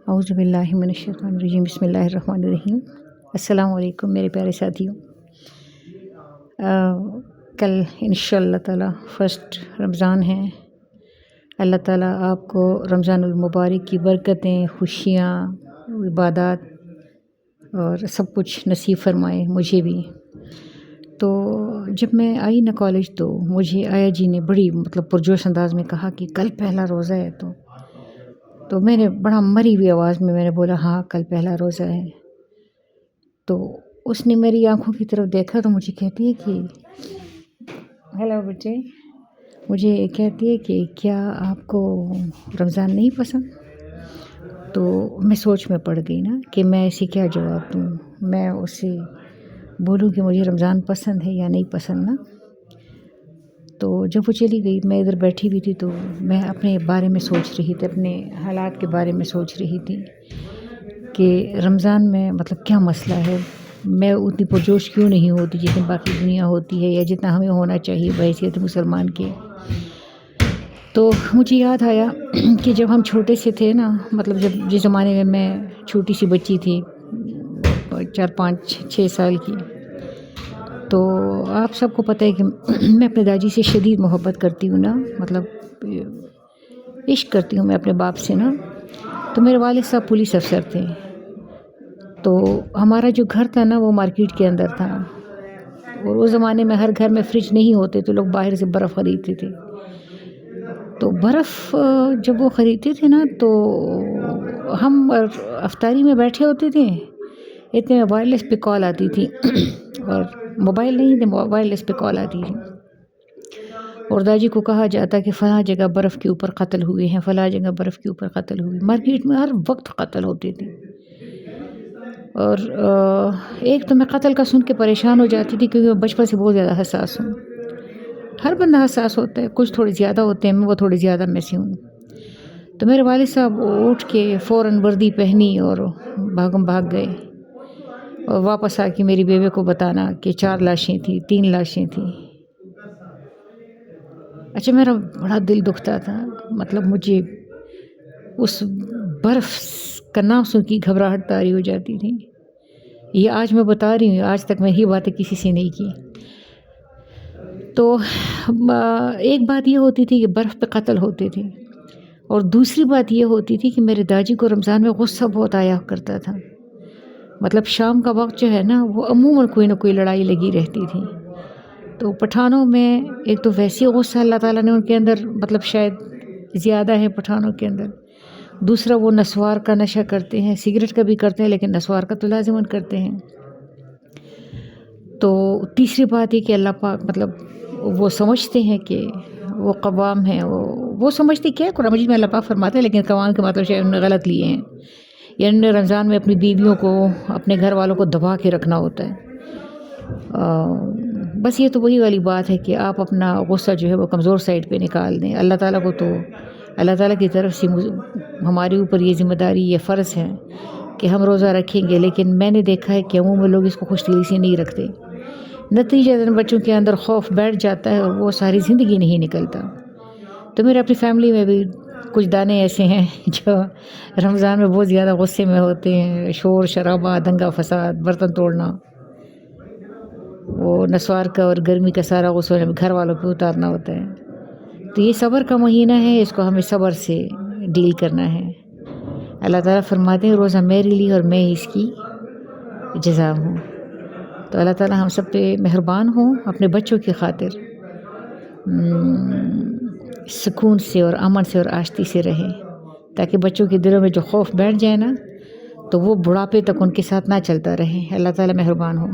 اعوذ باللہ من الشیطان الرجیم بسم اللہ الرحمن الرحیم۔ السلام علیکم میرے پیارے ساتھیوں۔ کل انشاءاللہ تعالی فرسٹ رمضان ہے۔ اللہ تعالیٰ آپ کو رمضان المبارک کی برکتیں، خوشیاں، عبادات اور سب کچھ نصیب فرمائے، مجھے بھی۔ تو جب میں آئی نا کالج تو مجھے آیا جی نے بڑی پرجوش انداز میں کہا کہ کل پہلا روزہ ہے، تو میں نے بڑا مری ہوئی آواز میں نے بولا ہاں کل پہلا روزہ ہے۔ تو اس نے میری آنکھوں کی طرف دیکھا تو مجھے کہتی ہے کہ ہیلو بیٹے، مجھے کہتی ہے کہ کیا آپ کو رمضان نہیں پسند؟ تو میں سوچ میں پڑ گئی نا کہ میں اسے کیا جواب دوں، میں اسے بولوں کہ مجھے رمضان پسند ہے یا نہیں پسند نا۔ تو جب وہ چلی گئی میں ادھر بیٹھی ہوئی تھی تو میں اپنے بارے میں سوچ رہی تھی، اپنے حالات کے بارے میں سوچ رہی تھی کہ رمضان میں کیا مسئلہ ہے، میں اتنی پرجوش کیوں نہیں ہوتی جتنی باقی دنیا ہوتی ہے یا جتنا ہمیں ہونا چاہیے بحیثیت مسلمان کے۔ تو مجھے یاد آیا کہ جب ہم چھوٹے سے تھے نا، جس زمانے میں میں چھوٹی سی بچی تھی 4-5-6 سال کی، تو آپ سب کو پتہ ہے کہ میں اپنے داجی سے شدید محبت کرتی ہوں نا، عشق کرتی ہوں میں اپنے باپ سے نا۔ تو میرے والد صاحب پولیس افسر تھے، تو ہمارا جو گھر تھا نا وہ مارکیٹ کے اندر تھا، اور اس زمانے میں ہر گھر میں فریج نہیں ہوتے تو لوگ باہر سے برف خریدتے تھے۔ تو برف جب وہ خریدتے تھے نا تو ہم افطاری میں بیٹھے ہوتے تھے، اتنے میں وائرلیس پہ کال آتی تھی اور موبائل نہیں تھے، وائرلیس پہ کال آتی تھی، اور داجی کو کہا جاتا کہ فلاں جگہ برف کے اوپر قتل ہوئے ہیں، فلاں جگہ برف کے اوپر قتل ہوئے۔ مارکیٹ میں ہر وقت قتل ہوتے تھے، اور ایک تو میں قتل کا سن کے پریشان ہو جاتی تھی کیونکہ میں بچپن سے بہت زیادہ حساس ہوں۔ ہر بندہ حساس ہوتا ہے، کچھ تھوڑے زیادہ ہوتے ہیں، وہ تھوڑے زیادہ میں سے ہوں۔ تو میرے والد صاحب اٹھ کے فوراً وردی پہنی اور بھاگ گئے، اور واپس آ کے میری بیوی کو بتانا کہ 4 لاشیں تھیں، 3 لاشیں تھیں۔ اچھا میرا بڑا دل دکھتا تھا، مجھے اس برف کا نام سن کے گھبراہٹ طاری ہو جاتی تھی۔ یہ آج میں بتا رہی ہوں، آج تک میں یہ باتیں کسی سے نہیں کی۔ تو ایک بات یہ ہوتی تھی کہ برف پہ قتل ہوتے تھے، اور دوسری بات یہ ہوتی تھی کہ میرے داجی کو رمضان میں غصہ بہت آیا کرتا تھا۔ شام کا وقت جو ہے نا وہ عموماً کوئی نہ کوئی لڑائی لگی رہتی تھی۔ تو پٹھانوں میں ایک تو ویسے غصہ اللہ تعالیٰ نے ان کے اندر شاید زیادہ ہے پٹھانوں کے اندر، دوسرا وہ نسوار کا نشہ کرتے ہیں، سگریٹ کا بھی کرتے ہیں لیکن نسوار کا تو لازماً کرتے ہیں۔ تو تیسری بات یہ کہ اللہ پاک وہ سمجھتے ہیں کہ وہ قوام ہیں، وہ سمجھتے کیا قرآن مجید میں اللہ پاک فرماتے ہیں، لیکن قوام کے شاید انہوں نے غلط لیے ہیں، یعنی رمضان میں اپنی بیویوں کو، اپنے گھر والوں کو دبا کے رکھنا ہوتا ہے۔ بس یہ تو وہی والی بات ہے کہ آپ اپنا غصہ جو ہے وہ کمزور سائڈ پہ نکال دیں۔ اللہ تعالیٰ کو تو اللہ تعالیٰ کی طرف سے ہمارے اوپر یہ ذمہ داری، یہ فرض ہے کہ ہم روزہ رکھیں گے، لیکن میں نے دیکھا ہے کہ عموماً لوگ اس کو خوش دلی سے نہیں رکھتے، نتیجہ بچوں کے اندر خوف بیٹھ جاتا ہے اور وہ ساری زندگی نہیں نکلتا۔ تو میرے اپنی فیملی میں بھی کچھ دانے ایسے ہیں جو رمضان میں بہت زیادہ غصے میں ہوتے ہیں، شور شرابہ، دنگا فساد، برتن توڑنا، وہ نسوار کا اور گرمی کا سارا غصہ گھر والوں پہ اتارنا ہوتا ہے۔ تو یہ صبر کا مہینہ ہے، اس کو ہمیں صبر سے ڈیل کرنا ہے۔ اللہ تعالیٰ فرماتے ہیں روزہ میرے لیے اور میں اس کی جزا ہوں۔ تو اللہ تعالیٰ ہم سب پہ مہربان ہوں، اپنے بچوں کی خاطر سکون سے اور امن سے اور آشتی سے رہیں، تاکہ بچوں کے دلوں میں جو خوف بیٹھ جائے نا تو وہ بڑھاپے تک ان کے ساتھ نہ چلتا رہے۔ اللہ تعالیٰ مہربان ہوں۔